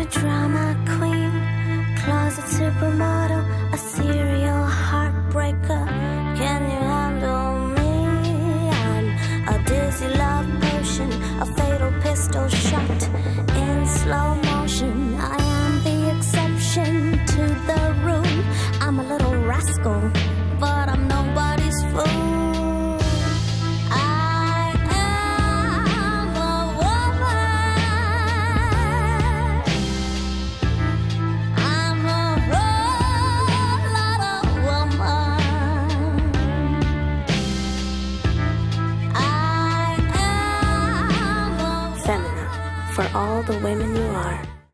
a drama queen, closet supermodel, a serial heartbreaker. Can you handle me? I'm a dizzy love potion, a fatal pistol shot in slow motion. I am the exception to the rule. I'm a little rascal, but I'm nobody's fool. For all the women you are.